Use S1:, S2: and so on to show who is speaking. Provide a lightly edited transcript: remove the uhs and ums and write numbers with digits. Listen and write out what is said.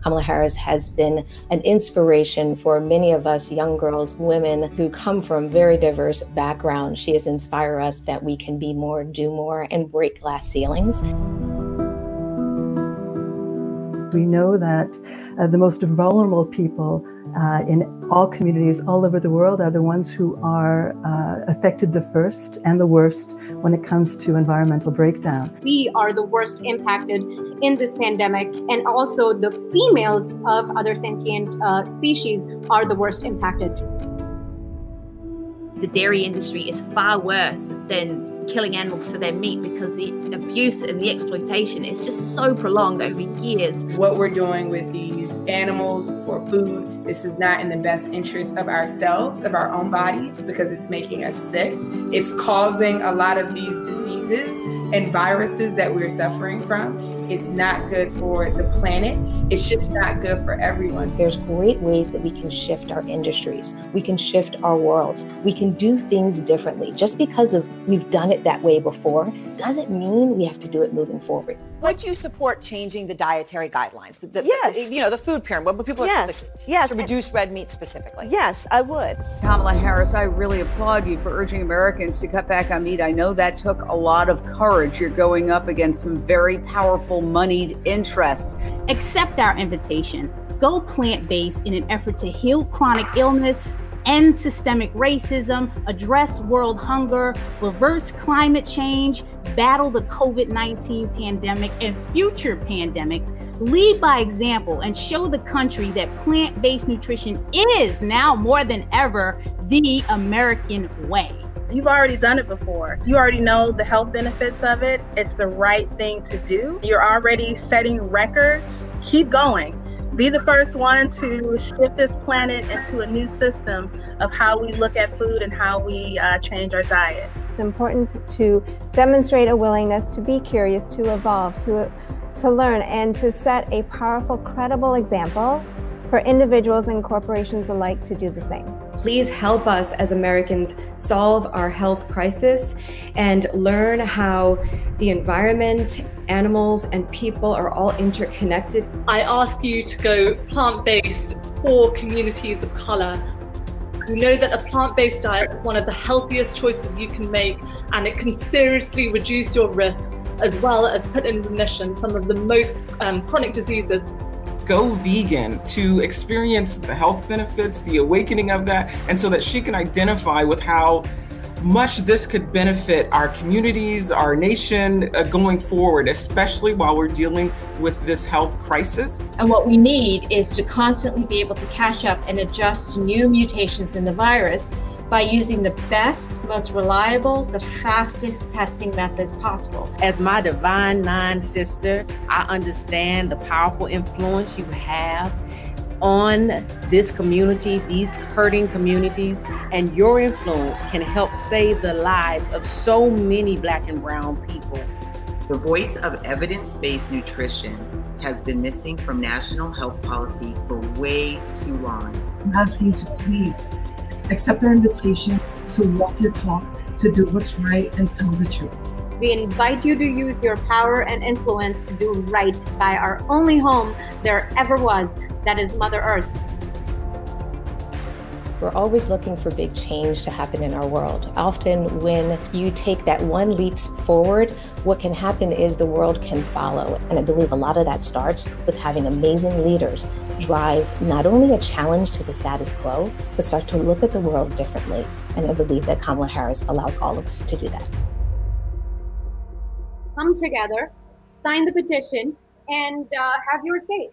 S1: Kamala Harris has been an inspiration for many of us young girls, women who come from very diverse backgrounds. She has inspired us that we can be more, do more, and break glass ceilings.
S2: We know that the most vulnerable people in all communities all over the world are the ones who are affected the first and the worst when it comes to environmental breakdown.
S3: We are the worst impacted in this pandemic, and also the females of other sentient species are the worst impacted.
S4: The dairy industry is far worse than killing animals for their meat because the abuse and the exploitation is just so prolonged over years.
S5: What we're doing with these animals for food, this is not in the best interest of ourselves, of our own bodies, because it's making us sick. It's causing a lot of these diseases and viruses that we're suffering from. It's not good for the planet. It's just not good for everyone.
S1: There's great ways that we can shift our industries. We can shift our worlds. We can do things differently. Just because we've done it that way before doesn't mean we have to do it moving forward.
S6: Would you support changing the dietary guidelines?
S7: Yes.
S6: The food pyramid, what people
S7: yes.
S6: to reduce red meat specifically?
S7: Yes, I would.
S8: Kamala Harris, I really applaud you for urging Americans to cut back on meat. I know that took a lot of courage. You're going up against some very powerful moneyed interests.
S3: Accept our invitation. Go plant-based in an effort to heal chronic illness, end systemic racism, address world hunger, reverse climate change, battle the COVID-19 pandemic and future pandemics, lead by example, and show the country that plant-based nutrition is now more than ever the American way.
S9: You've already done it before. You already know the health benefits of it. It's the right thing to do. You're already setting records. Keep going. Be the first one to shift this planet into a new system of how we look at food and how we change our diet.
S10: It's important to demonstrate a willingness to be curious, to evolve, to learn, and to set a powerful, credible example for individuals and corporations alike to do the same.
S11: Please help us as Americans solve our health crisis and learn how the environment, animals, and people are all interconnected.
S12: I ask you to go plant-based for communities of color. We know that a plant-based diet is one of the healthiest choices you can make, and it can seriously reduce your risk as well as put in remission some of the most chronic diseases.
S13: Go vegan to experience the health benefits, the awakening of that, and so that she can identify with how much this could benefit our communities, our nation going forward, especially while we're dealing with this health crisis.
S14: And what we need is to constantly be able to catch up and adjust to new mutations in the virus by using the best, most reliable, the fastest testing methods possible.
S15: As my divine nine sister, I understand the powerful influence you have on this community, these hurting communities, and your influence can help save the lives of so many Black and brown people.
S16: The voice of evidence-based nutrition has been missing from national health policy for way too long.
S17: I'm asking you to please accept our invitation to walk your talk, to do what's right and tell the truth.
S3: We invite you to use your power and influence to do right by our only home there ever was, that is Mother Earth.
S1: We're always looking for big change to happen in our world. Often when you take that one leap forward, what can happen is the world can follow. And I believe a lot of that starts with having amazing leaders drive not only a challenge to the status quo, but start to look at the world differently. And I believe that Kamala Harris allows all of us to do that.
S3: Come together, sign the petition, and have your say.